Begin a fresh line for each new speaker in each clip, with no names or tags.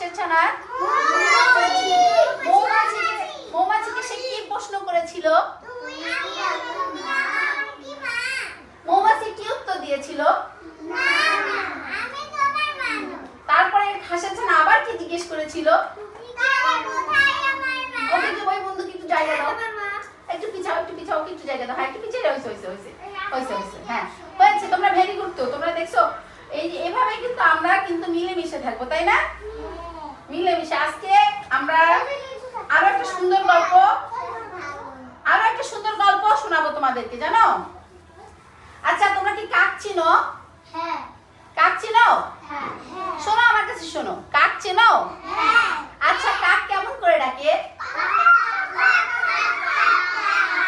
হাঁসের ছানার মৌমাছিকে সে কি প্রশ্ন করেছিল? মৌমাছি কি উত্তর দিয়েছিল? তারপরে হাঁসের ছানা আবার কি জিজ্ঞেস করেছিল? ওকে যে ওই বন্ধুকে একটু জায়গা দাও, একটু পিছাও একটু জায়গা দাও। হ্যাঁ একটু পিছিয়ে হয়েছে। হ্যাঁ হয়েছে, তোমরা ভেরি গুড। তো তোমরা দেখছো এই যে এভাবে কিন্তু আমরা কিন্তু মিলেমিশে থাকবো, তাই না? মিলেমিশে। আজকে আমরা আরো একটা সুন্দর গল্প শোনাবো তোমাদেরকে, জানো? আচ্ছা তোমরা কি কাক চিনো? কাক চিনো? শোনো আমার কাছে শোনো, কাক চিনো? আচ্ছা কাক কেমন করে ডাকে?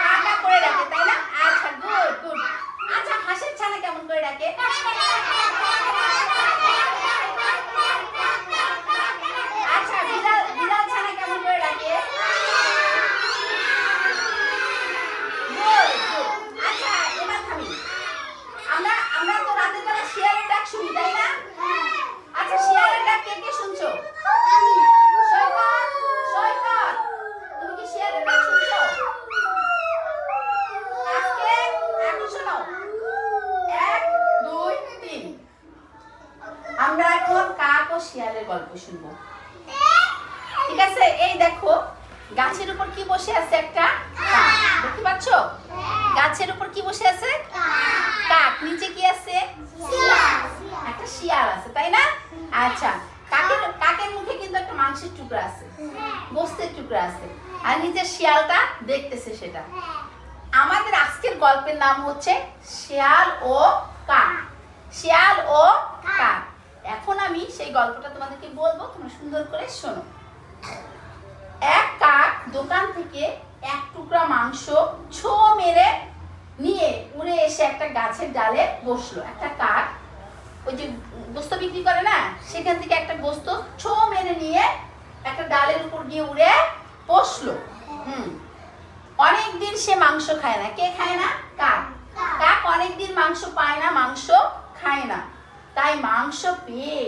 কাকা করে ডাকে, তাই না? আচ্ছা গুড। আচ্ছা হাঁসের ছানা কেমন করে ডাকে? আচ্ছা বিড়াল ছানা কেমন করে ডাকে? আচ্ছা এবার থামি। আমরা তো রাতের বেলা শিয়ালের ডাক শুনি, তাই না? আচ্ছা শিয়ালের ডাক কে কে শুনছো? সৈকত, তুমি কি শিয়ালের ডাক শুনছো? আজকে এখন শোনো, 1 2 3 আমরা এখন কাক ও শিয়ালের গল্প শুনবো, ঠিক আছে? এই দেখো গাছের উপর কি বসে আছে একটা কাক, দেখতে পাচ্ছ? গাছের উপর কি বসে আছে? কাক। নিচে কি আছে? একটা শিয়াল আছে, তাই না? আচ্ছা কাকের মুখে কিন্তু একটা মাংসের টুকরা আছে, গোস্তের টুকরা আছে, আর নিচে শিয়ালটা দেখতেছে সেটা। আমাদের আজকের গল্পের নাম হচ্ছে শিয়াল ও কাক। শিয়াল ও কাক। এখন আমি সেই গল্পটা তোমাদেরকে বলবো, তোমরা সুন্দর করে শোনো। এক কাক দোকান থেকে এক টুকরা মাংস ছো মেরে নিয়ে উড়ে এসে একটা গাছের ডালে বসলো। একটা কাক ওই যে গোস্ত বিক্রি করে না, সেখান থেকে একটা গোস্ত ছো মেরে নিয়ে একটা ডালের উপর গিয়ে উড়ে বসলো। অনেকদিন সে মাংস খায় না। কে খায় না? কাক। কাক অনেকদিন মাংস পায় না, মাংস খায় না। তাই মাংস পেয়ে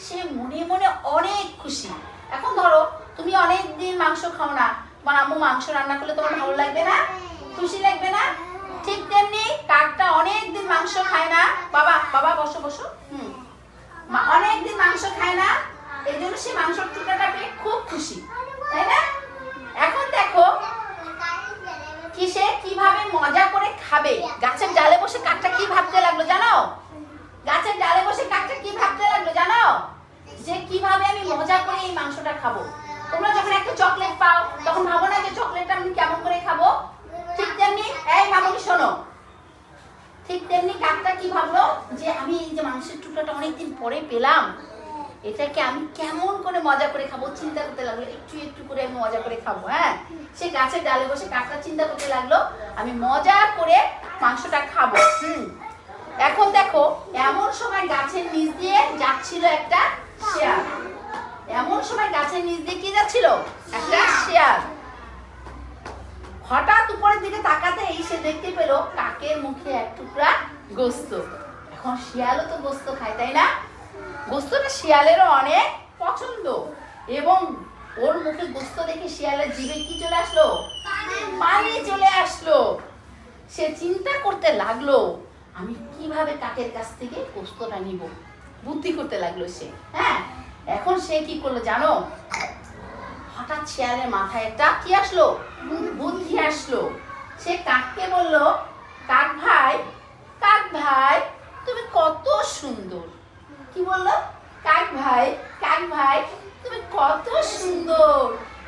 সে মনে মনে অনেক খুশি। এখন ধরো তুমি অনেকদিন মাংস খাও না, তোমার আম্মু মাংস রান্না করলে তোমার ভালো লাগবে না? খুশি লাগবে না? ঠিক তেমনি কাকটা অনেকদিন মাংস খায় না। বাবা বসো। অনেকদিন মাংস খায় না, এই জন্য সে মাংসের টুকরাটা পেয়ে খুব খুশি, তাই না? এখন দেখো কি সে কিভাবে মজা করে খাবে। গাছের ডালে বসে কাকটা কি ভাবতে লাগলো জানো? গাছের ডালে বসে কাকটা কি ভাবতে লাগলো জানো? যে কিভাবে আমি মজা করে এই মাংসটা খাবো। তোমরা যখন একটা চকলেট পাও তখন ভাবো না যে চকলেটটা আমি কেমন করে খাবো? ঠিক তেমনি এই মামুনি শোনো, ঠিক তেমনি কাকটা কি ভাবলো যে আমি এই যে মাংসের টুকরাটা অনেকদিন পরে পেলাম, এটাকে আমি কেমন করে মজা করে খাবো চিন্তা করতে লাগলো। একটু করে আমি মজা করে খাবো। হ্যাঁ সে গাছের ডালে বসে কাকটা চিন্তা করতে লাগলো আমি মজা করে মাংসটা খাবো। এখন দেখো এমন সময় গাছের নিচ দিয়ে যাচ্ছিল একটা শিয়াল। এমন সময় গাছের নিচ দিয়ে কি যাচ্ছিল? একটা শিয়াল। হঠাৎ উপরের দিকে তাকাতেই সে দেখতে পেল কাকের মুখে এক টুকরা গোস্ত। এখন শিয়ালও তো গোস্ত খায়, তাই না? গোস্তটা শিয়ালেরও অনেক পছন্দ, এবং ওর মুখে গোস্ত দেখে শিয়ালের জিভে কি চলে আসলো? পানি চলে আসলো। সে চিন্তা করতে লাগলো আমি কিভাবে কাকের কাছ থেকে গোস্তটা নিব। বুদ্ধি করতে লাগলো সে। হ্যাঁ এখন সে কি করলো জানো? হঠাৎ শিয়ালের মাথায় একটা কি আসলো? বুদ্ধি আসলো। সে কাককে বলল, কাক ভাই তুমি কত সুন্দর। কি বললো? কাক ভাই তুমি কত সুন্দর,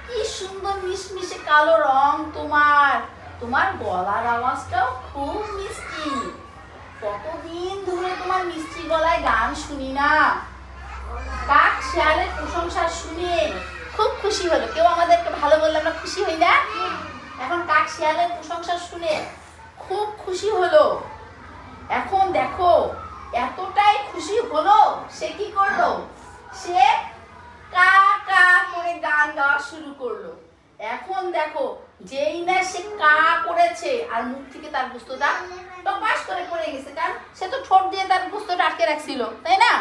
কি সুন্দর মিশমিশে কালো রং তোমার গলার আওয়াজটাও খুব মিষ্টি। কতদিন ধরে তোমার মিষ্টি গলায় গান শুনি না। কাক শিয়ালের প্রশংসা শুনে খুব খুশি হলো। কেউ আমাদেরকে ভালো বললে আমরা খুশি হই না? এখন কাক শিয়ালের প্রশংসা শুনে খুব খুশি হলো। এখন দেখো এতটাই খুশি হলো সে কি করলো? সে কা কা করে গান গাওয়া শুরু করলো। এখন দেখো যেই না সে কা করেছে আর মুখ থেকে তার গোস্তটা টপাস করে পড়ে গেছে, কারণ সে তো ঠোঁট দিয়ে তার গোস্তটা আটকে রাখছিল, তাই না?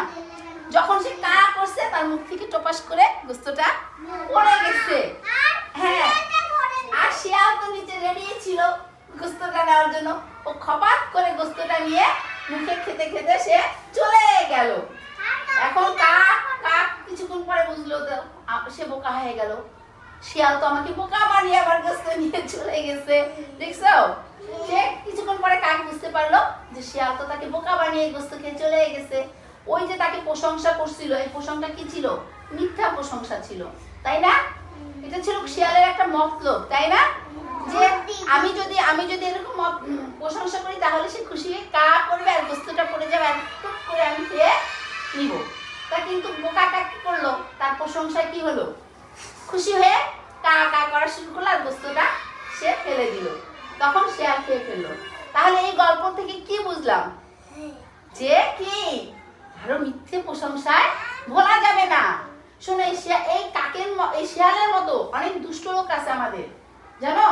যখন সে কা করছে তার মুখ থেকে টপাস করে গোস্তটা পড়ে গেছে। হ্যাঁ, আর শিয়াল তো নিচে রেডি ছিল গোস্তটা নেওয়ার জন্য। ও খপাত করে গোস্তটা নিয়ে মুখে খেতে খেতে সে চলে গেল। এখন কাক কাক কিছুক্ষণ পরে বুঝলো তো সে বোকা হয়ে গেল। শিয়াল তো আমাকে বোকা বানিয়ে আবার গোস্ত নিয়ে চলে গেছে। দেখছো, সে কিছুক্ষণ পরে কাক বুঝতে পারলো যে শিয়াল তো তাকে বোকা বানিয়ে গোস্ত খেয়ে চলে গেছে। ওই যে তাকে প্রশংসা করছিল, এই প্রশংসা কি ছিল? মিথ্যা প্রশংসা ছিল, তাই না? এটা ছিল শিয়ালের একটা মতলব, তাই না? যে আমি যদি এরকম প্রশংসা করি তাহলে সে খুশি হয়ে কা করবে আর গোস্তটা পড়ে যাবে আর টুক করে আমি খেয়ে নিব। তা কিন্তু বোকা কাক কি করলো? তার প্রশংসায় কি হলো? খুশি হয়ে কা কা করা শুরু করলো আর গোস্তটা সে ফেলে দিল। তখন শিয়াল খেয়ে ফেললো। তাহলে এই গল্প থেকে কি বুঝলাম? যে কি আরো মিথ্যে প্রশংসায় ভোলা যাবে না। শোনো, এই কাকের এই শিয়ালের মতো অনেক দুষ্ট লোক আছে আমাদের, জানো?